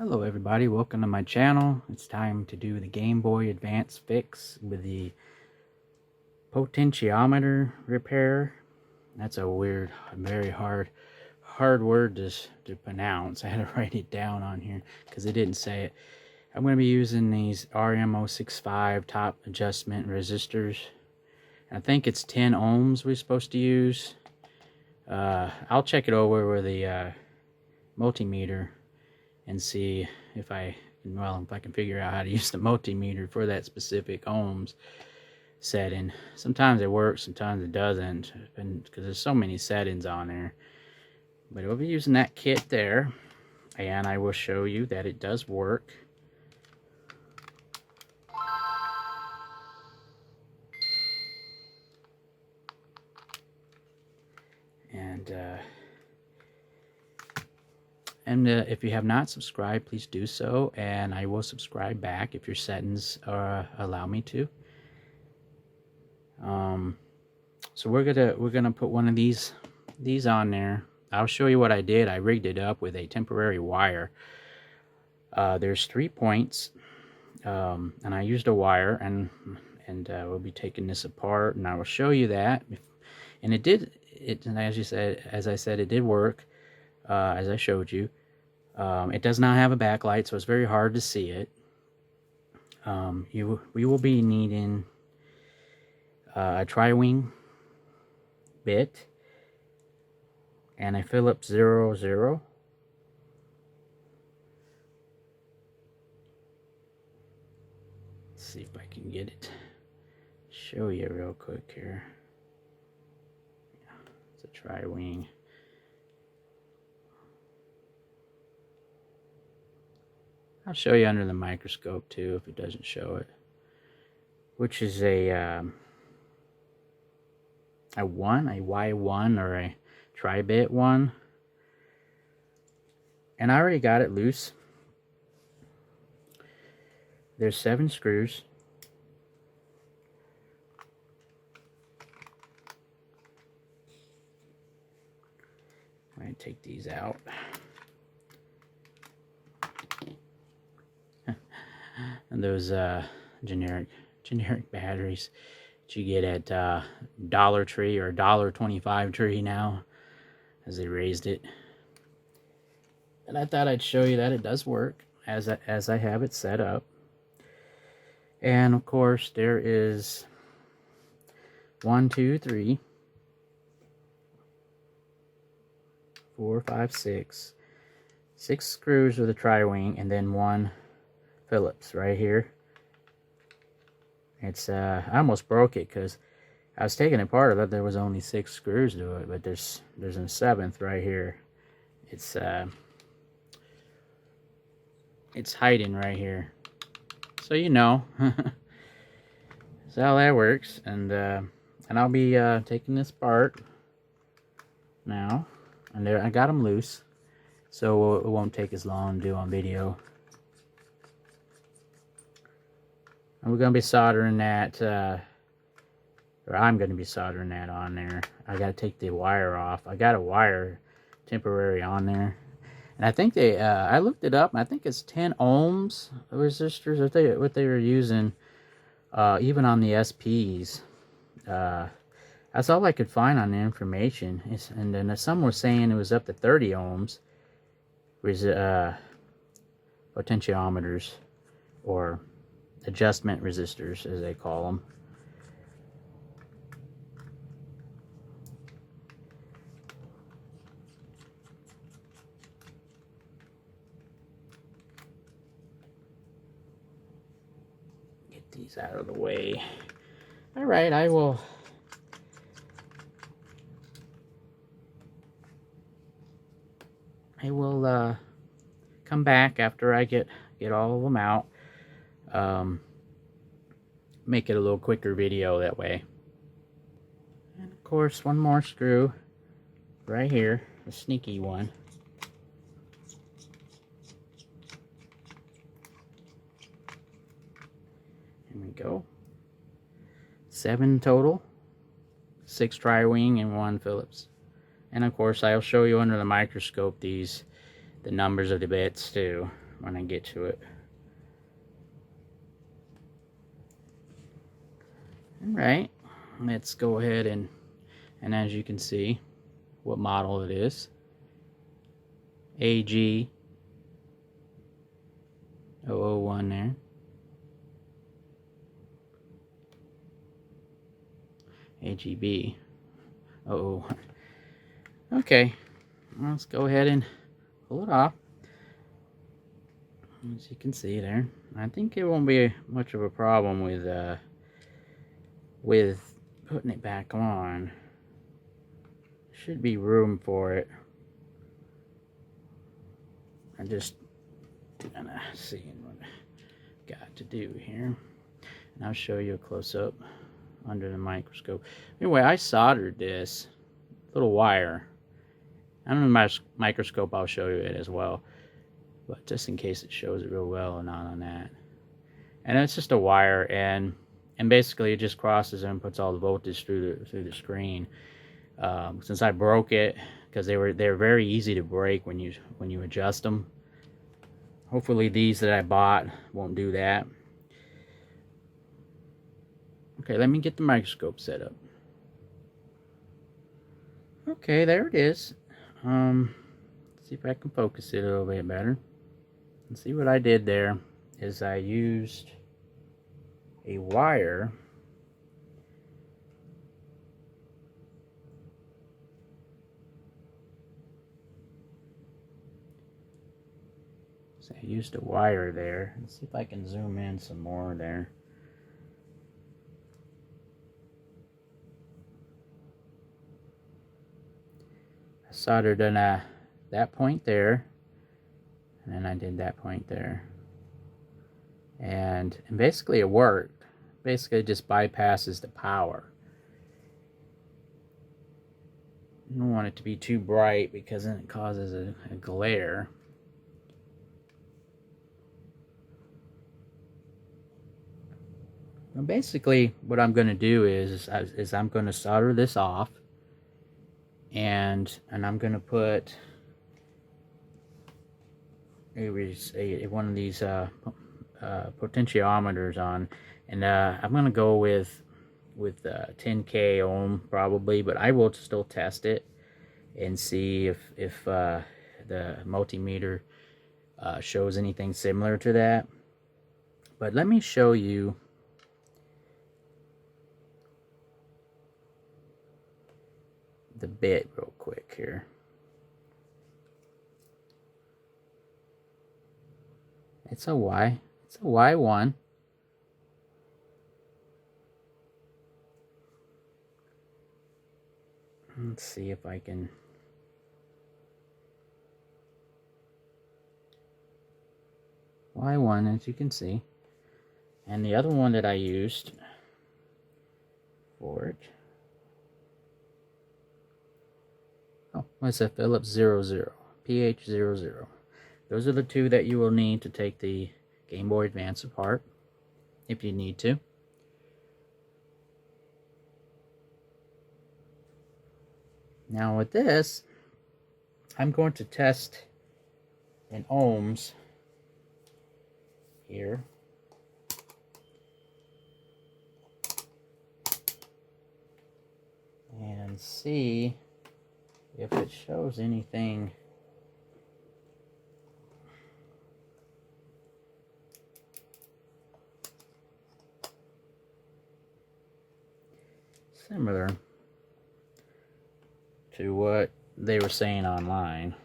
Hello everybody, welcome to my channel. It's time to do the Game Boy Advance fix with the potentiometer repair. That's a weird, very hard word to pronounce. I had to write it down on here because it didn't say it. I'm going to be using these RM065 top adjustment resistors. I think it's 10 ohms we're supposed to use. I'll check it over with the multimeter and see if I can figure out how to use the multimeter for that specific ohms setting. Sometimes it works, sometimes it doesn't, because there's so many settings on there. But we'll be using that kit there, and I will show you that it does work. And if you have not subscribed, please do so, and I will subscribe back if your settings allow me to. So we're gonna put one of these on there. I'll show you what I did. I rigged it up with a temporary wire. There's 3 points, and I used a wire, and we'll be taking this apart, and I will show you that. And and as I said, it did work, as I showed you. It does not have a backlight, so it's very hard to see it. We will be needing a tri-wing bit and a Phillips 00. Let's see if I can get it. Show you real quick here. Yeah, it's a tri-wing. I'll show you under the microscope too if it doesn't show it. Which is a Y1 or a tri-bit one. And I already got it loose. There's 7 screws. I'm going to take these out. And those generic batteries that you get at Dollar Tree or $1.25 Tree now, as they raised it. And I thought I'd show you that it does work as I have it set up. And of course there is 1, 2, 3, 4, 5, 6 screws with a tri-wing, and then 1 Phillips right here. It's I almost broke it because I was taking it apart. I thought there was only 6 screws to it, but there's a 7th right here. It's hiding right here, so you know. That's how that works. And I'll be taking this apart now, and there I got them loose, so it won't take as long to do on video. And we're going to be soldering that, or I'm going to be soldering that on there. I got to take the wire off. I got a wire temporary on there. And I think I looked it up, and I think it's 10 ohms resistors, what they were using, even on the SPs. That's all I could find on the information. And then some were saying it was up to 30 ohms, potentiometers, or adjustment resistors, as they call them. Get these out of the way. All right, I will come back after I get all of them out. Make it a little quicker video that way. And of course, one more screw right here, a sneaky one. There we go. 7 total, 6 tri-wing and 1 Phillips. And of course, I'll show you under the microscope the numbers of the bits too. when I get to it. Alright, let's go ahead and as you can see what model it is. AG-001 there. AGB-001. Okay, let's go ahead and pull it off. As you can see there, I think it won't be much of a problem with putting it back on. Should be room for it. I'm just gonna see what I got to do here, and I'll show you a close-up under the microscope. Anyway, I soldered this little wire. Under the microscope, I'll show you it as well, but just in case it shows it real well or not on that. And it's just a wire, and basically it just crosses and puts all the voltage through the screen. Since I broke it, because they're very easy to break when you adjust them. Hopefully these that I bought won't do that. Okay, let me get the microscope set up. Okay, there it is. See if I can focus it a little bit better. And see what I did there is I used a wire there. Let's see if I can zoom in some more there. I soldered in that point there, and then I did that point there, and basically it worked. Basically it just bypasses the power. You don't want it to be too bright because then it causes a glare. Now basically what I'm going to do is I'm going to solder this off, and I'm going to put one of these potentiometers on, and I'm going to go with 10K ohm probably, but I will still test it and see if the multimeter shows anything similar to that. But let me show you the bit real quick here. It's a Y1. Let's see if I can. Y1, as you can see. And the other one that I used for it, it's a Philips 00, PH00. Those are the two that you will need to take the Game Boy Advance apart, if you need to. Now with this, I'm going to test in ohms here. And see if it shows anything similar to what they were saying online.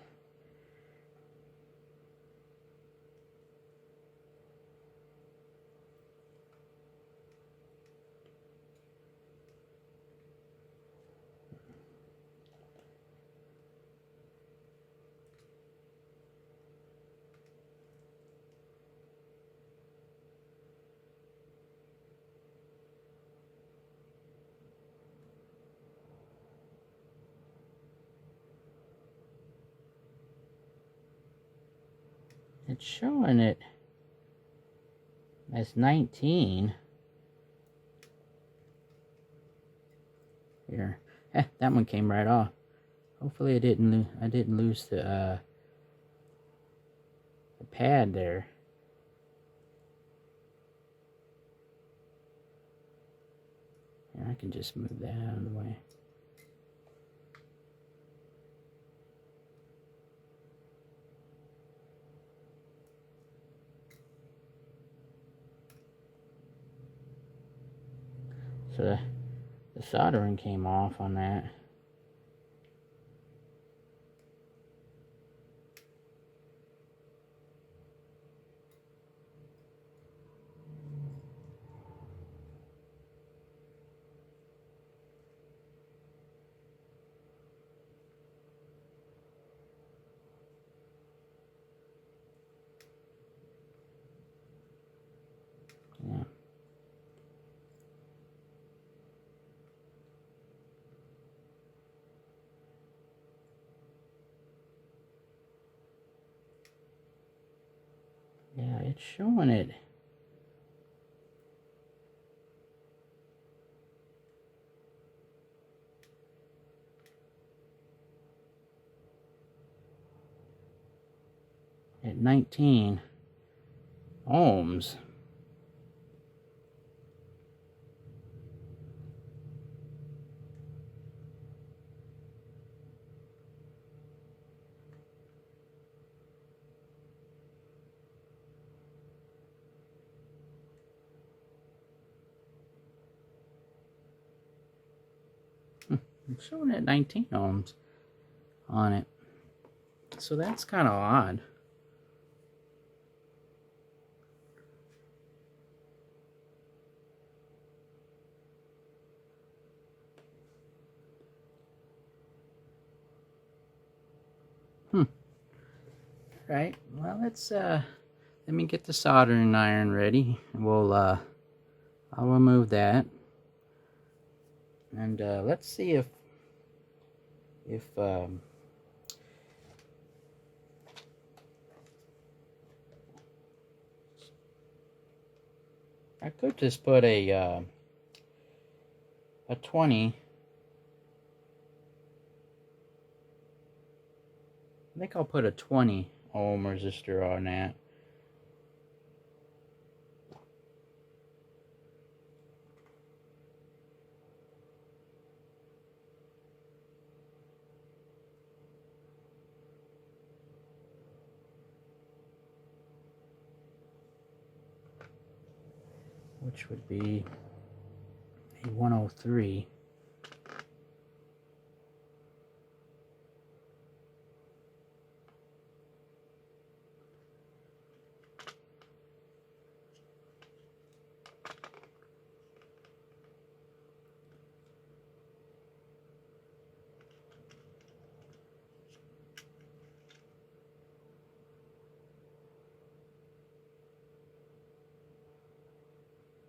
It's showing it as 19 here. That one came right off. Hopefully I didn't lose the pad there. And I can just move that out of the way. So the soldering came off on that. Yeah. Yeah, it's showing it. At 19 ohms. I'm showing it 19 ohms on it. So that's kind of odd. Right. Well, let me get the soldering iron ready. I'll remove that. And let's see if I could just put a 20. I think I'll put a 20 ohm resistor on that. Which would be a 103.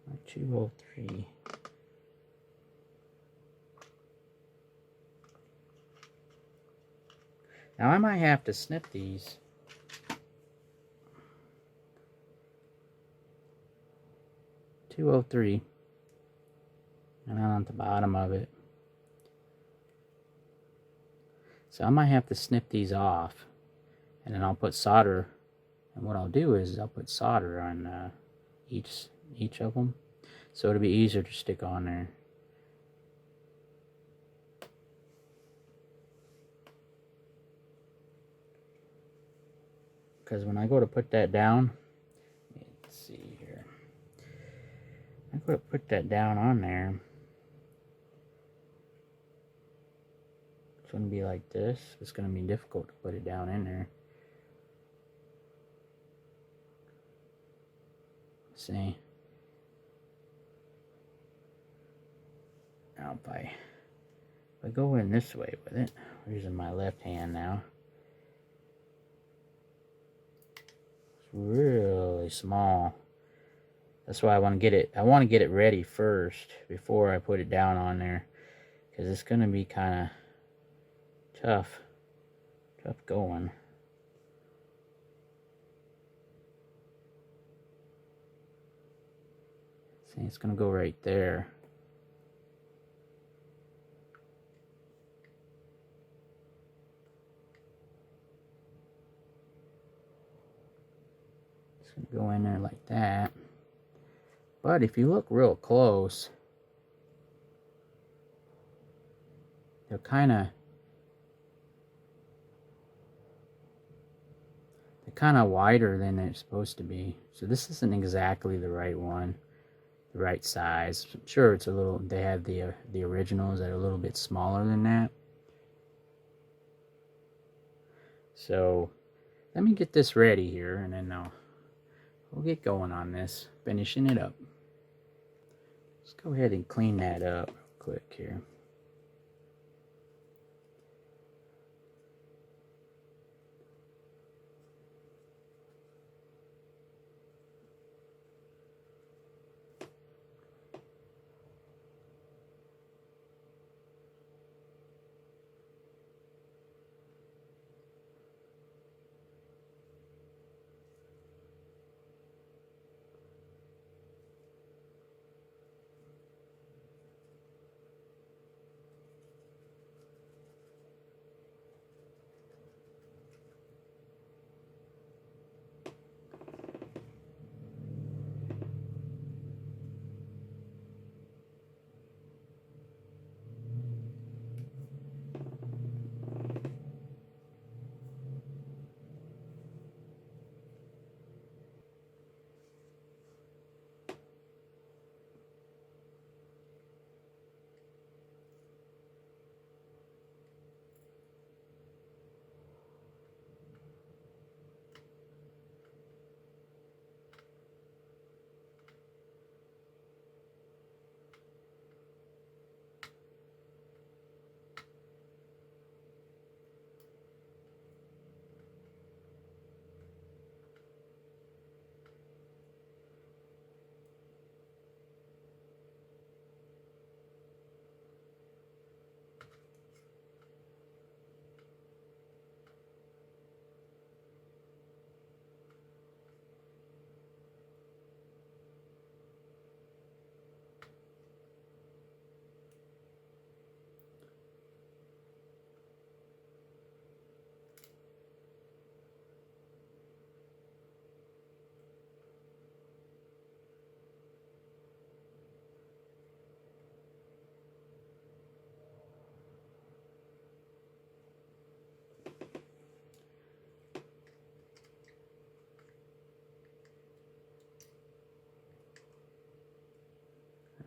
Or 203. Now I might have to snip these. .203, and then on the bottom of it. So I might have to snip these off, and then I'll put solder. And what I'll do is I'll put solder on each of them, so it'll be easier to stick on there. Because when I go to put that down, let's see here. I go to put that down on there. It's going to be like this. It's going to be difficult to put it down in there. See? Now if I go in this way with it, I'm using my left hand now. It's really small. That's why I want to get it. I want to get it ready first before I put it down on there, because it's going to be kind of tough going. See, it's going to go right there. Just gonna go in there like that. But if you look real close, they're kind of wider than they're supposed to be. So this isn't exactly the right one, the right size. I'm sure it's a little, they have the originals that are a little bit smaller than that. So let me get this ready here, and then we'll get going on this, finishing it up. Let's go ahead and clean that up real quick here.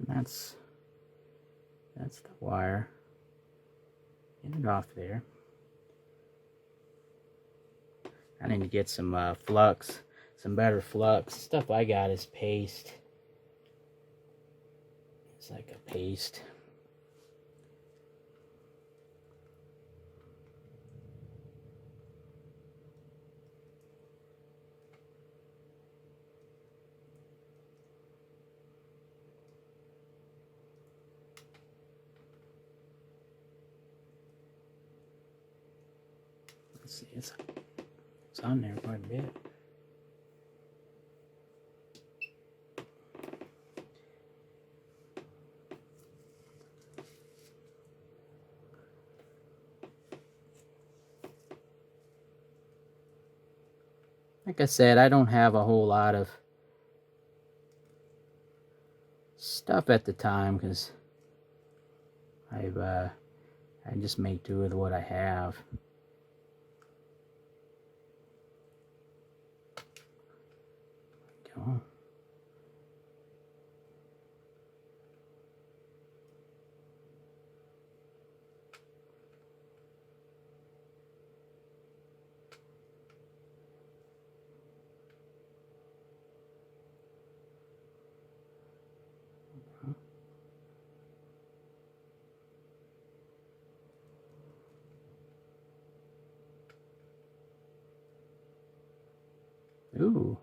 And that's the wire. Get it off there. I need to get some flux, some better flux. Stuff I got is paste. It's like a paste. Let's see, it's on there quite a bit. Like I said, I don't have a whole lot of stuff at the time because I just make do with what I have. There we go. Ooh,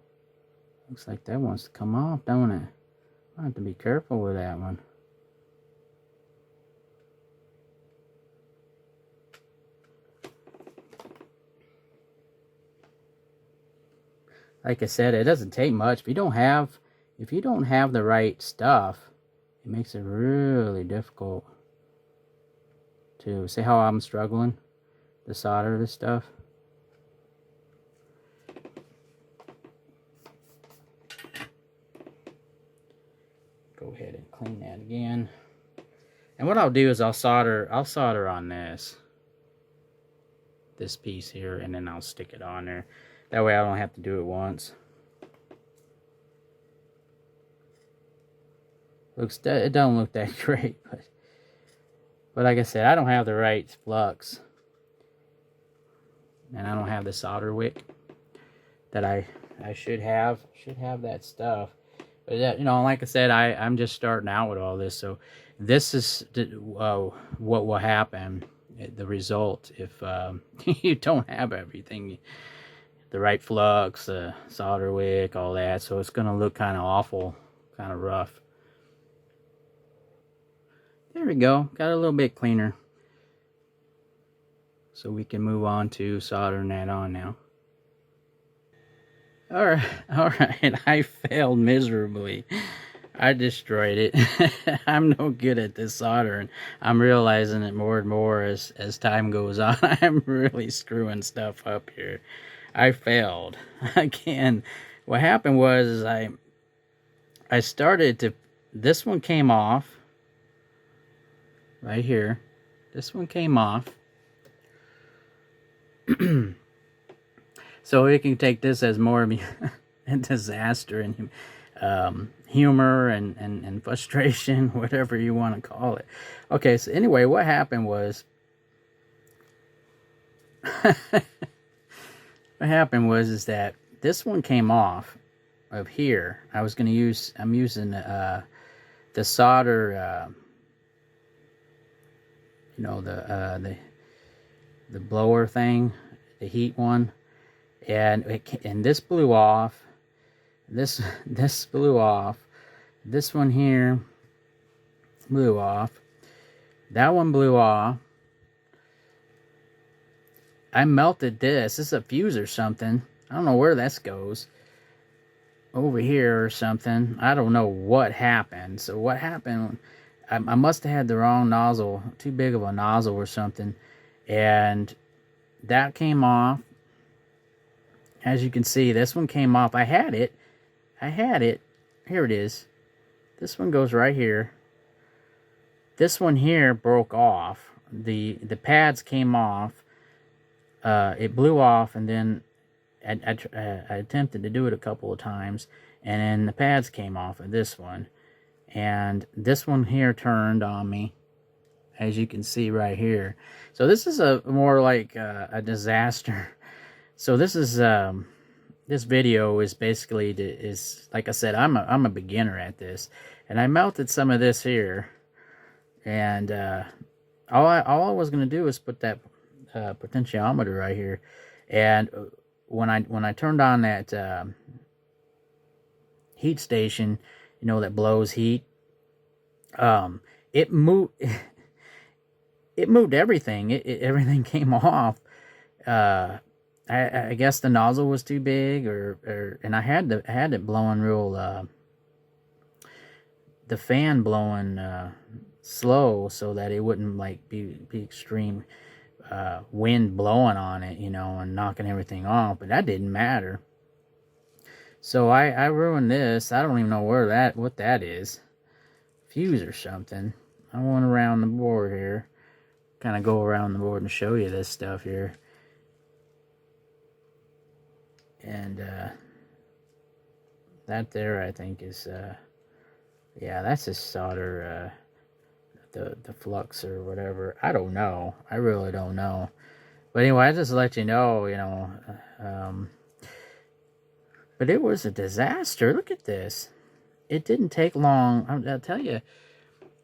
looks like that wants to come off, don't it? I have to be careful with that one. Like I said, it doesn't take much. If you don't have the right stuff, it makes it really difficult to see how I'm struggling to solder this stuff. clean that again. And what I'll do is I'll solder on this piece here, and then I'll stick it on there. That way I don't have to do it once. It don't look that great, but like I said, I don't have the right flux, and I don't have the solder wick that I should have. Should have that stuff, but you know, like I said, I'm just starting out with all this, so this is what will happen. The result if you don't have everything, the right flux, the solder wick, all that. So it's gonna look kind of awful, kind of rough. There we go, got a little bit cleaner. So we can move on to soldering that on now. Alright, I failed miserably. I destroyed it. I'm no good at this soldering. I'm realizing it more and more as time goes on. I'm really screwing stuff up here. I failed. Again, what happened was I started to, this one came off. Right here. This one came off. So we can take this as more of a disaster and humor and frustration, whatever you want to call it. Okay, so anyway, what happened was is that this one came off of here. I'm using the solder, you know, the blower thing, the heat one, and this blew off. This blew off. This one here blew off. That one blew off. I melted this. This is a fuse or something. I don't know where this goes. Over here or something. I don't know what happened. So what happened, I must have had the wrong nozzle, too big of a nozzle or something. And that came off. As you can see, this one came off. I had it. Here it is. This one goes right here. This one here broke off. The pads came off. It blew off, and then I attempted to do it a couple of times, and then the pads came off of this one. And this one here turned on me, as you can see right here. So this is a more like a disaster. So this is this video is basically like I said, I'm a beginner at this, and I melted some of this here, and all I was gonna do is put that potentiometer right here, and when I turned on that heat station, you know, that blows heat, it moved everything. Everything came off. I guess the nozzle was too big, and I had it blowing real, the fan blowing slow, so that it wouldn't like be extreme wind blowing on it, you know, and knocking everything off. But that didn't matter. So I ruined this. I don't even know what that is. Fuse or something. I went around the board here. Kind of go around the board and show you this stuff here. And that there, I think, is yeah, that's just solder, the flux or whatever. I don't know. I really don't know. But anyway, I just let you know, you know. But it was a disaster. Look at this. It didn't take long. I'll tell you,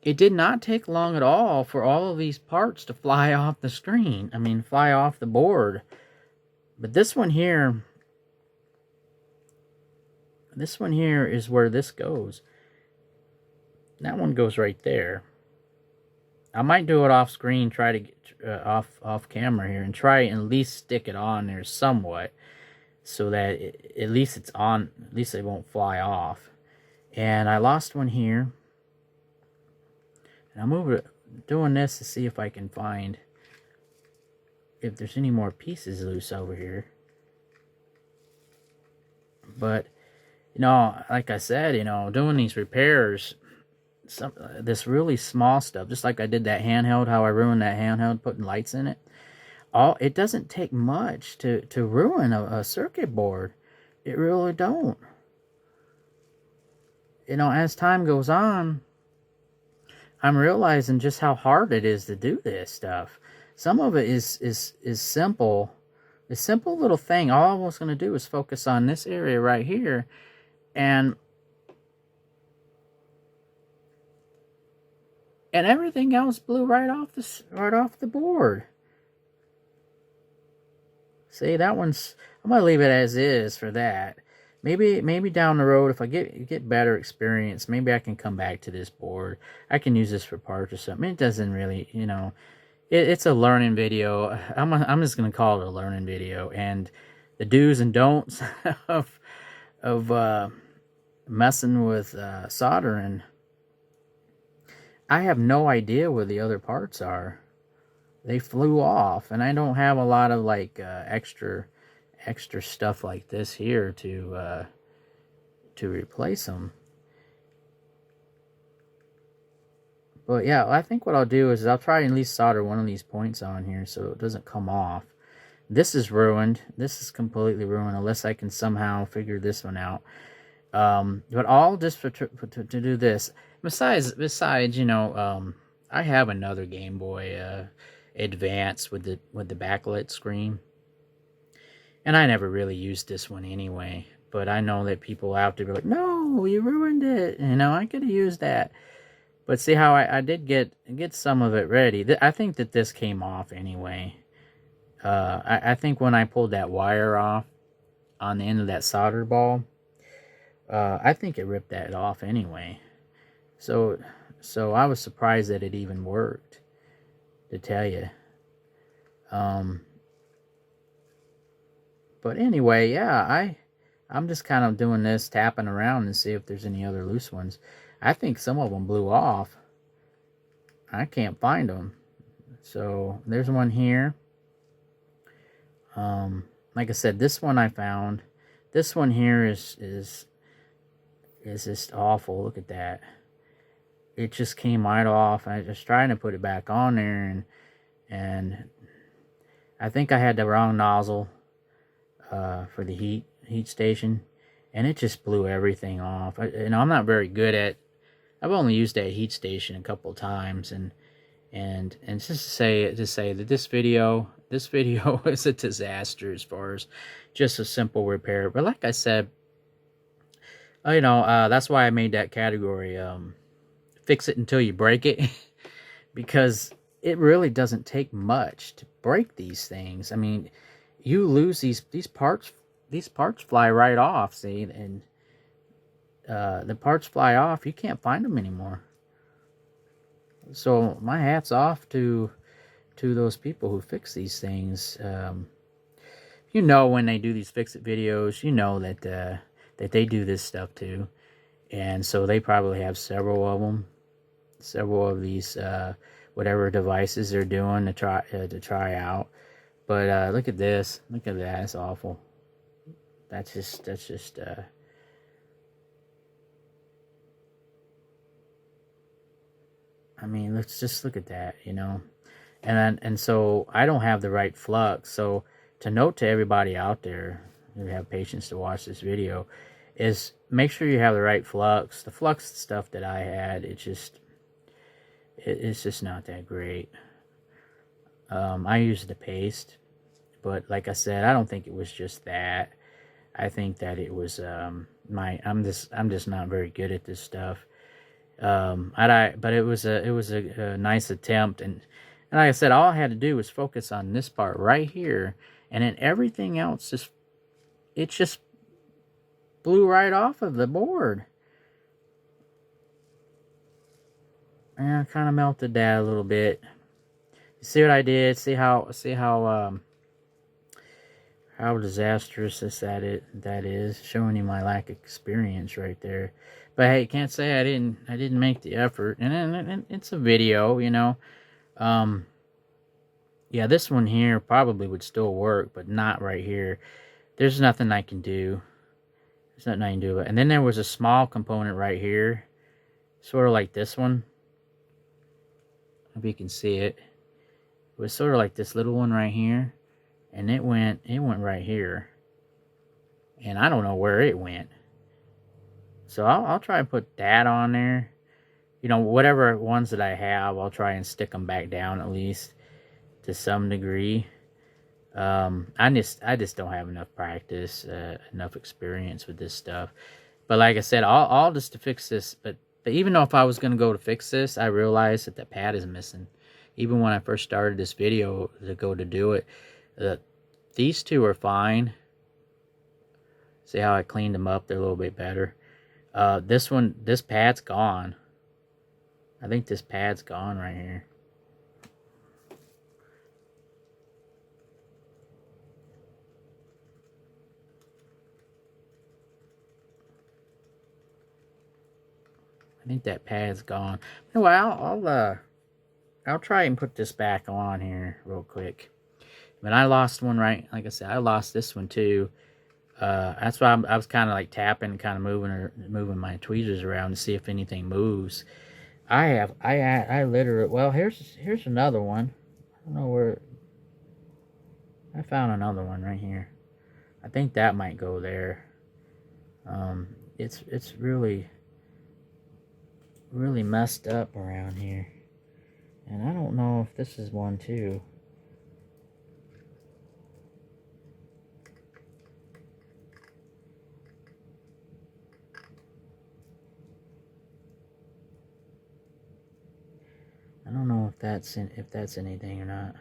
it did not take long at all for all of these parts to fly off the screen. I mean, fly off the board. But this one here is where this goes. That one goes right there. I might do it off screen, try to get off camera here, and try and at least stick it on there somewhat, so that at least it's on. At least it won't fly off. And I lost one here. And I'm doing this to see if I can find if there's any more pieces loose over here. But, you know, like I said, you know, doing these repairs this really small stuff, just like I did that handheld, how I ruined that handheld putting lights in it. It doesn't take much to ruin a circuit board. It really don't. You know, as time goes on, I'm realizing just how hard it is to do this stuff. Some of it is simple. A simple little thing. All I was going to do is focus on this area right here, and everything else blew right off the board. See, that one's, I'm gonna leave it as is for that. Maybe down the road, if I get better experience, maybe I can come back to this board. I can use this for parts or something. It doesn't really, you know, it's a learning video. I'm just gonna call it a learning video, and the do's and don'ts of messing with soldering. I have no idea where the other parts are. They flew off, and I don't have a lot of like extra stuff like this here to replace them. But yeah, I think what I'll do is I'll try and at least solder one of these points on here so it doesn't come off. This is ruined. This is completely ruined unless I can somehow figure this one out. But all just to do this. Besides, you know, I have another Game Boy Advance with the backlit screen, and I never really used this one anyway. But I know that people out there are like, "No, you ruined it." You know, I could have used that. But see how I did get some of it ready. I think that this came off anyway. I think when I pulled that wire off on the end of that solder ball, I think it ripped that off anyway. So I was surprised that it even worked, to tell you. But anyway, yeah, I'm just kind of doing this, tapping around and see if there's any other loose ones. I think some of them blew off. I can't find them. So there's one here. Like I said, this one I found. This one here is just awful. Look at that. It just came right off. I was just trying to put it back on there, and I think I had the wrong nozzle for the heat station, and it just blew everything off. I'm not very good at. I've only used that heat station a couple times, and just to say that this video is a disaster as far as just a simple repair. But like I said, that's why I made that category. Fix it until you break it, because it really doesn't take much to break these things. I mean, you lose these parts fly right off, see, and the parts fly off, you can't find them anymore. So my hat's off to those people who fix these things. You know, when they do these fix-it videos, you know that they do this stuff too. And so they probably have several of these whatever devices they're doing to try out. But look at this. Look at that. It's awful. That's just I mean, let's just look at that, you know. And so I don't have the right flux. So to note to everybody out there who have patience to watch this video is make sure you have the right flux. The flux stuff that I had, it's just not that great. I used the paste, but like I said, I don't think it was just that. I think that it was I'm just not very good at this stuff. But it was a nice attempt, and like I said, all I had to do was focus on this part right here, and then everything else just blew right off of the board. And I kind of melted that a little bit. You see what I did? See how disastrous that is, showing you my lack of experience right there. But hey, can't say I didn't make the effort, and it's a video, you know. Yeah, this one here probably would still work, but not right here. There's nothing I can do. There's nothing I can do. And then there was a small component right here sort of like this one. If you can see it. It was sort of like this little one right here, and it went right here, and I don't know where it went. So I'll try and put that on there. You know, whatever ones that I have, I'll try and stick them back down at least to some degree. I just don't have enough practice, enough experience with this stuff. But like I said, all just to fix this. But even though if I was going to go to fix this, I realized that the pad is missing. Even when I first started this video to go to do it, these two are fine. See how I cleaned them up? They're a little bit better. This pad's gone. I think this pad's gone right here. I think that pad's gone. Anyway, I'll try and put this back on here real quick. But I lost one, right? Like I said, I lost this one too. That's why I was kind of like tapping, kind of moving my tweezers around to see if anything moves. I literally, well, here's another one. I don't know where. I found another one right here. I think that might go there. It's really messed up around here, and I don't know if this is one too. I don't know if that's anything or not.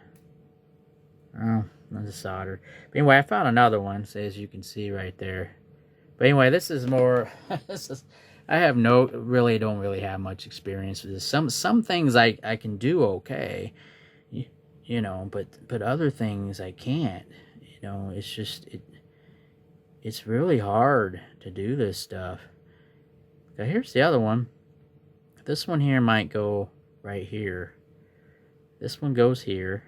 Oh, that's soldered. But anyway, I found another one, so as you can see right there. But anyway, this is more. I have don't really have much experience with this. Some things I can do okay, you know, but other things I can't. You know, it's just it's really hard to do this stuff. So here's the other one. This one here might go right here. This one goes here.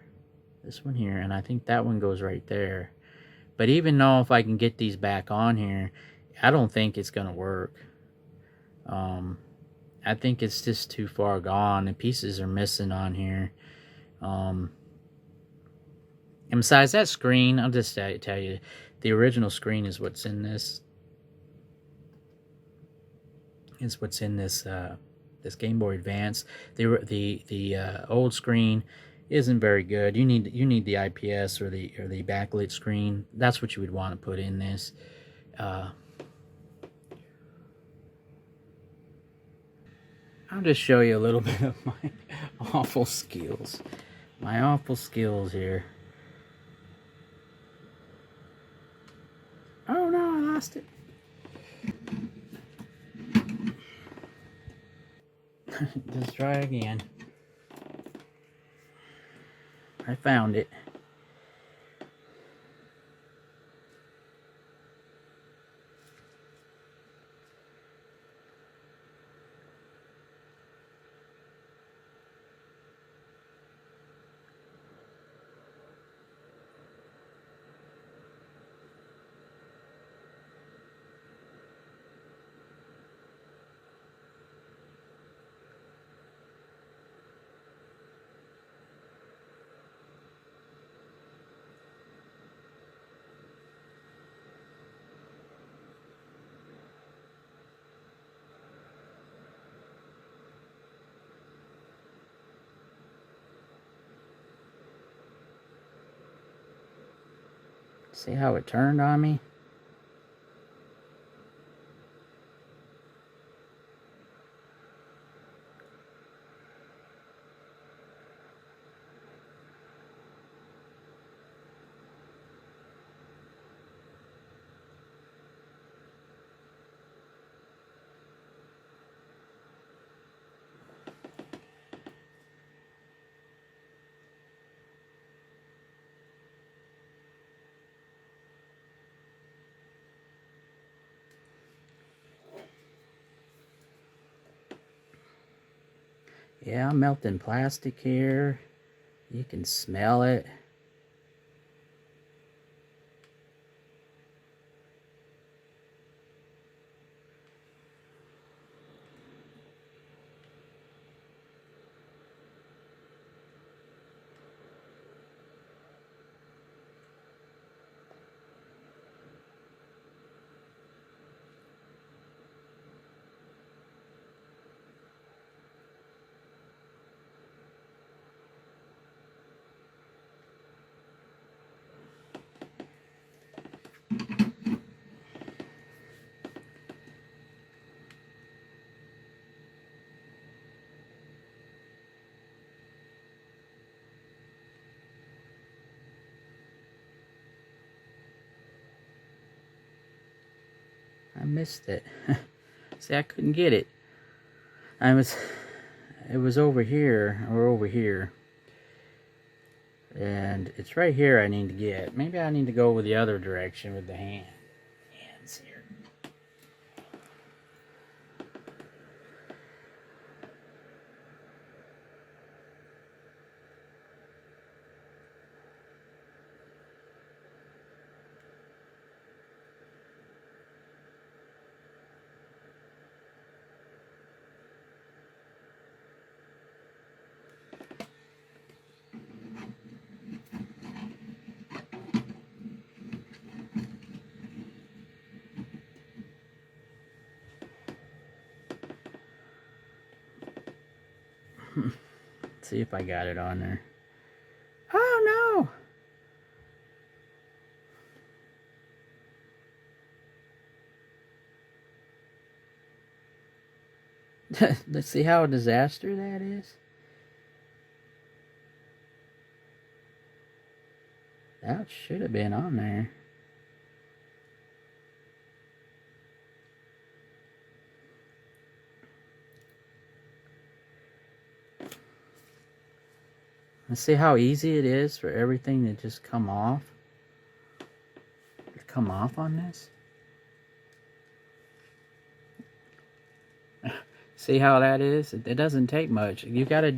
This one here, and I think that one goes right there. But even though if I can get these back on here, I don't think it's gonna work. I think it's just too far gone. The pieces are missing on here. And besides that screen, I'll just tell you, the original screen is what's in this. Is what's in this this Game Boy Advance. The old screen isn't very good. You need the IPS or the backlit screen. That's what you would want to put in this. I'll just show you a little bit of my awful skills. My awful skills here. Oh no, I lost it. Let's try again. I found it. See how it turned on me? Yeah, I'm melting plastic here. You can smell it. I missed it. See, I couldn't get it. It was over here, or over here. And it's right here I need to get. Maybe I need to go with the other direction with the hands here. See if I got it on there. Oh no! Let's see how a disaster that is. That should have been on there. Let's see how easy it is for everything to just come off. Come off on this. See how that is? It doesn't take much. You gotta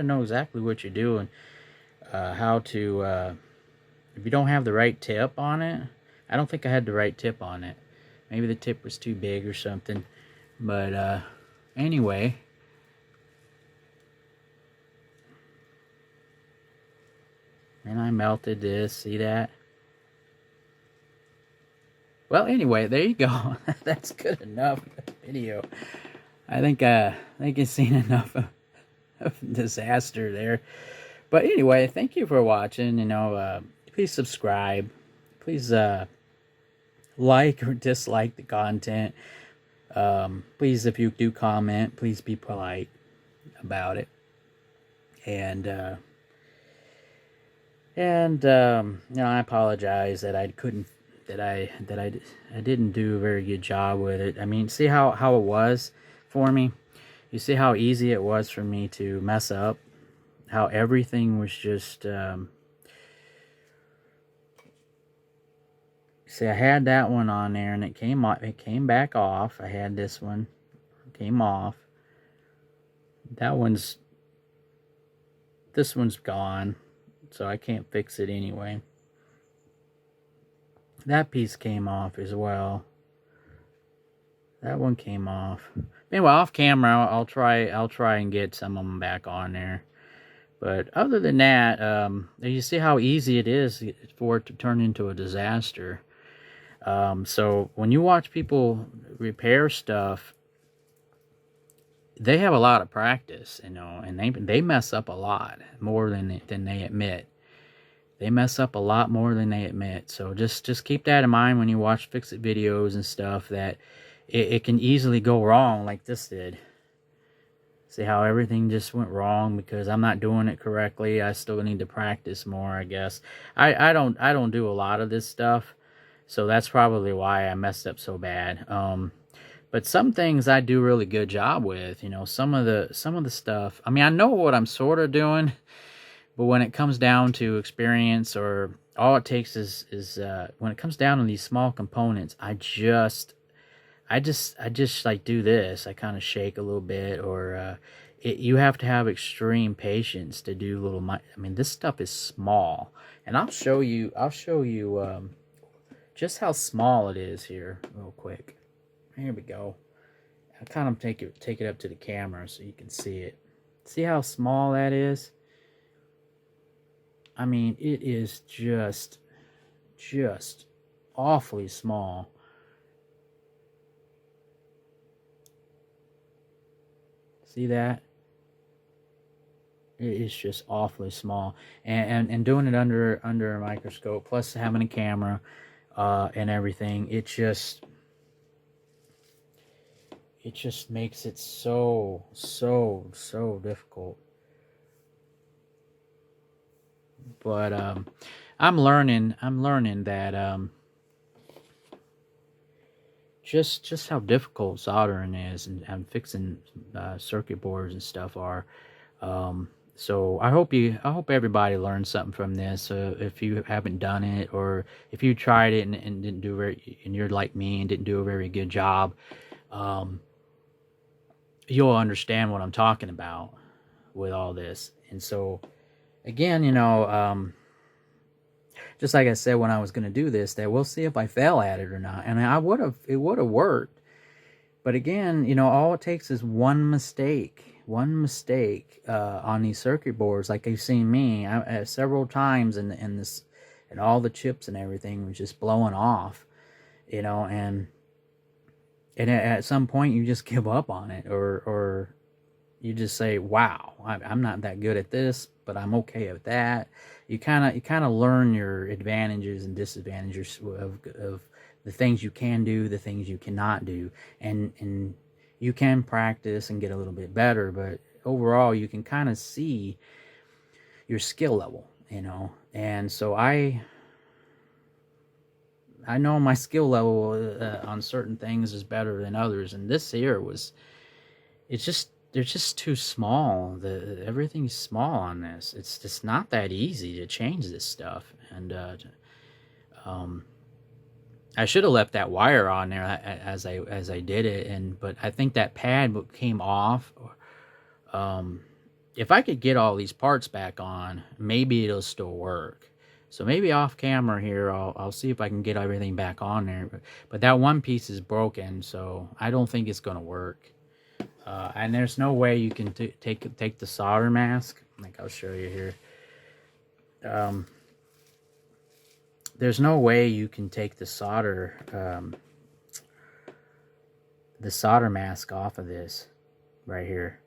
know exactly what you're doing. How to, if you don't have the right tip on it. I don't think I had the right tip on it. Maybe the tip was too big or something. But, anyway. And I melted this, see that? Well, anyway, there you go. That's good enough video. I think it's seen enough of disaster there. But anyway, thank you for watching. You know, please subscribe. Please like or dislike the content. Please, if you do comment, please be polite about it. And you know, I apologize that I didn't do a very good job with it. I mean, see how it was for me? You see how easy it was for me to mess up? How everything was just, see, I had that one on there and it came back off. I had this one, came off. This one's gone, so I can't fix it anyway. That piece came off as well. That one came off. Anyway, off camera, I'll try and get some of them back on there. But other than that, you see how easy it is for it to turn into a disaster. So when you watch people repair stuff, they have a lot of practice, you know, and they mess up a lot more than they admit. They mess up a lot more than they admit. So just keep that in mind when you watch fix-it videos and stuff, that it can easily go wrong like this did. See how everything just went wrong because I'm not doing it correctly. I still need to practice more, I guess. I don't do a lot of this stuff, so that's probably why I messed up so bad. But some things I do really good job with. You know, some of the stuff. I mean, I know what I'm sort of doing. But when it comes down to experience, or all it takes is when it comes down to these small components, I just like do this. I kind of shake a little bit, or you have to have extreme patience to do little. I mean, this stuff is small, and I'll show you just how small it is here, real quick. Here we go. I'll kind of take it up to the camera so you can see it. See how small that is? I mean, it is just awfully small. See that? It is just awfully small. And doing it under a microscope, plus having a camera and everything, it just makes it so difficult. But I'm learning that just how difficult soldering is, and fixing circuit boards and stuff are. So I hope everybody learned something from this. If you haven't done it, or if you tried it and didn't do and you're like me and didn't do a very good job, you'll understand what I'm talking about with all this. And so, again, just like I said when I was going to do this, that we'll see if I fail at it or not. And it would have worked. But again, all it takes is one mistake on these circuit boards. Like you've seen me several times, and all the chips and everything was just blowing off, and at some point you just give up on it, or you just say, wow, I'm not that good at this, but I'm okay at that. You kind of learn your advantages and disadvantages of the things you can do, the things you cannot do, and you can practice and get a little bit better, but overall you can kind of see your skill level, And so I know my skill level on certain things is better than others, and this here they're just too small. Everything's small on this. It's just not that easy to change this stuff. And I should have left that wire on there as I did it. But I think that pad came off. If I could get all these parts back on, maybe it'll still work. So maybe off camera here, I'll see if I can get everything back on there. But that one piece is broken, so I don't think it's gonna work. And there's no way you can take the solder mask. Like, I'll show you here. There's no way you can take the solder mask off of this right here.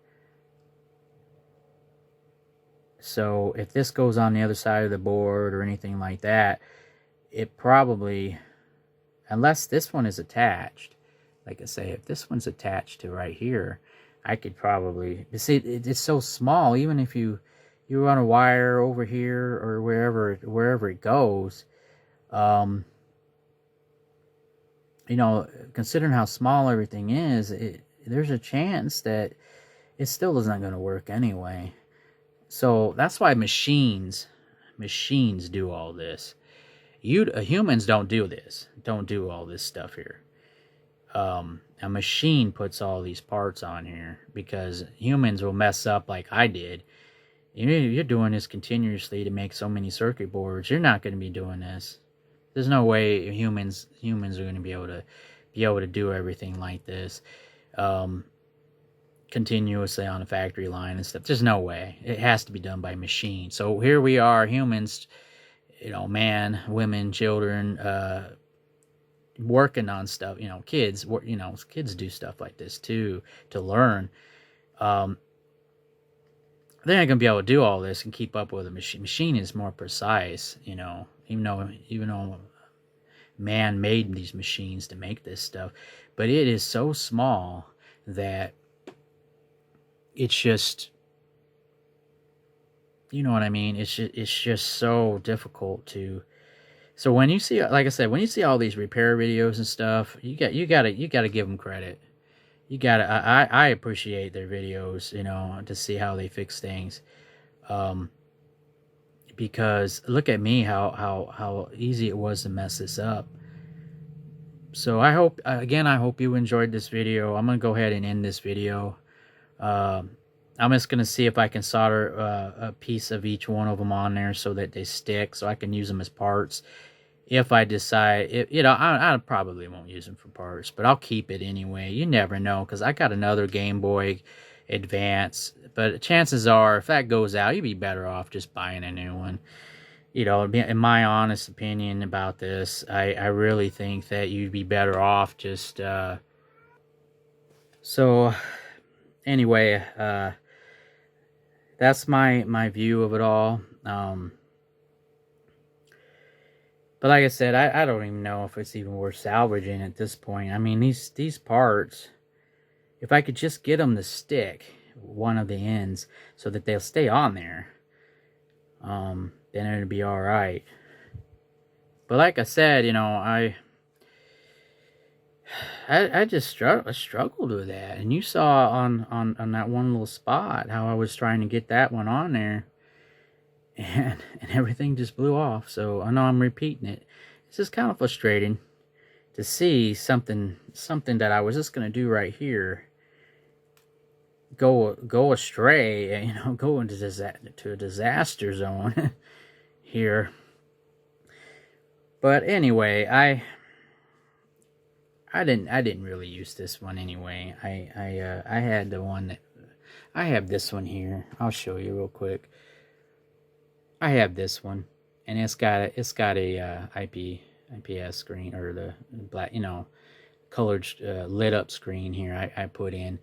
So if this goes on the other side of the board or anything like that, it probably, unless this one is attached, like I say, if this one's attached to right here, I could probably, see, it's so small. Even if you run a wire over here or wherever it goes, considering how small everything is, there's a chance that it still is not going to work anyway. So that's why machines do all this. Humans don't do this. Don't do all this stuff here. A machine puts all these parts on here, because humans will mess up like I did. You're doing this continuously to make so many circuit boards. You're not going to be doing this. There's no way humans are going to be able to do everything like this continuously on a factory line and stuff. There's no way. It has to be done by machine. So here we are, humans, man, women, children, working on stuff. Kids do stuff like this too, to learn. They're not gonna be able to do all this and keep up with a machine. Machine is more precise, even though man made these machines to make this stuff, but it is so small that it's just, you know what I mean? It's just so difficult to. So when you see, like I said, when you see all these repair videos and stuff, you gotta give them credit. I appreciate their videos, to see how they fix things. Because look at me, how easy it was to mess this up. So I hope you enjoyed this video. I'm gonna go ahead and end this video. I'm just gonna see if I can solder a piece of each one of them on there so that they stick, so I can use them as parts. If I decide, I probably won't use them for parts, but I'll keep it anyway. You never know, because I got another Game Boy Advance, but chances are, if that goes out, you'd be better off just buying a new one. In my honest opinion about this, I really think that you'd be better off just, so, anyway, that's my view of it all. But like I said, I don't even know if it's even worth salvaging at this point. I mean, these parts, if I could just get them to stick, one of the ends, so that they'll stay on there, then it'd be all right. But like I said, I just struggled with that. And you saw on that one little spot how I was trying to get that one on there, and everything just blew off. So I know I'm repeating it. It's just kind of frustrating to see something that I was just gonna do right here go astray, you know, go into a disaster zone here. But anyway, I didn't really use this one anyway. I had the one that I have this one here. I'll show you real quick. I have this one, and it's got a IPS screen, or the black, you know, colored lit up screen here. I put in,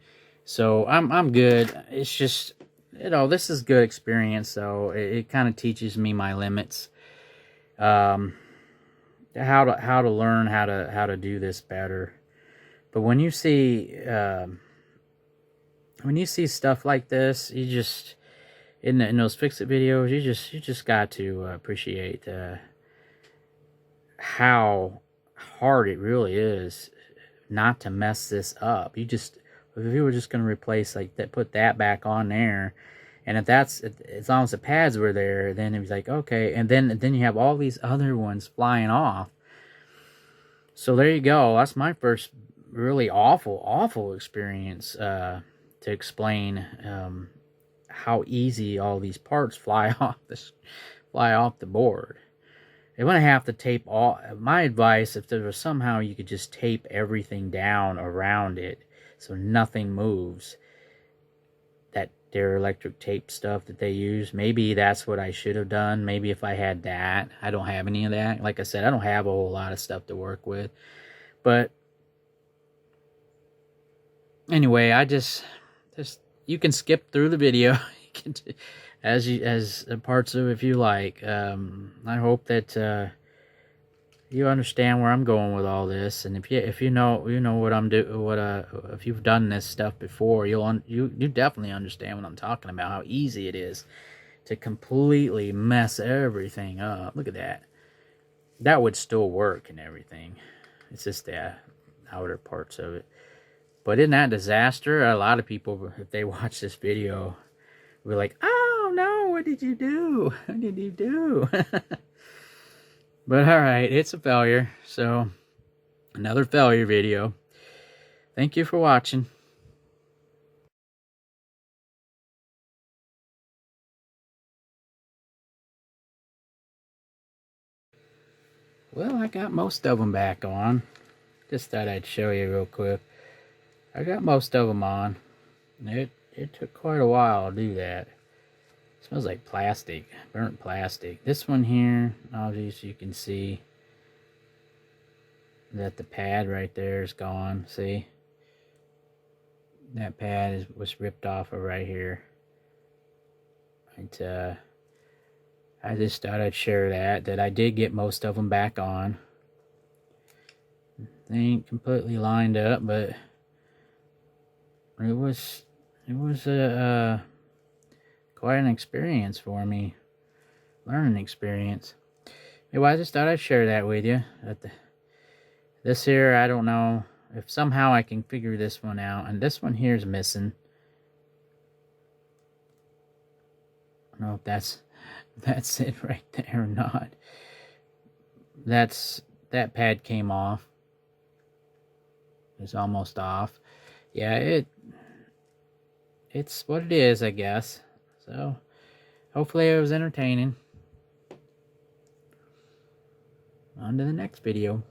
so I'm good. It's just, you know, this is good experience. So it kind of teaches me my limits. How to learn how to do this better. But when you see stuff like this, you just in those fix-it videos, you just got to appreciate how hard it really is not to mess this up. If you were just going to replace like that, put that back on there, and if that's, as long as the pads were there, then it was like, okay. And then you have all these other ones flying off. So there you go. That's my first really awful experience to explain how easy all these parts fly off the board. They're gonna have to tape all. My advice, if there was somehow you could just tape everything down around it so nothing moves. That their electric tape stuff that they use, maybe that's what I should have done. Maybe if I had that. I don't have any of that. Like I said, I don't have a whole lot of stuff to work with. But anyway, I just you can skip through the video. You can as parts of it if you like. I hope that you understand where I'm going with all this, and if you know what I'm if you've done this stuff before, you definitely understand what I'm talking about. How easy it is to completely mess everything up. Look at that. That would still work and everything. It's just the outer parts of it. But in that disaster, a lot of people, if they watch this video, will be like, "Oh no, what did you do? What did you do?" But alright, it's a failure. So, another failure video. Thank you for watching. Well, I got most of them back on. Just thought I'd show you real quick. I got most of them on. It took quite a while to do that. It smells like plastic, burnt plastic. This one here, obviously you can see that the pad right there is gone. See? That pad was ripped off of right here. I just thought I'd share that I did get most of them back on. They ain't completely lined up, but it was quite an experience for me, learning experience. Anyway, I just thought I'd share that with you. This here, I don't know if somehow I can figure this one out, and this one here is missing. I don't know if that's it right there or not. That pad came off. It's almost off. Yeah, it's what it is, I guess. So hopefully it was entertaining. On to the next video.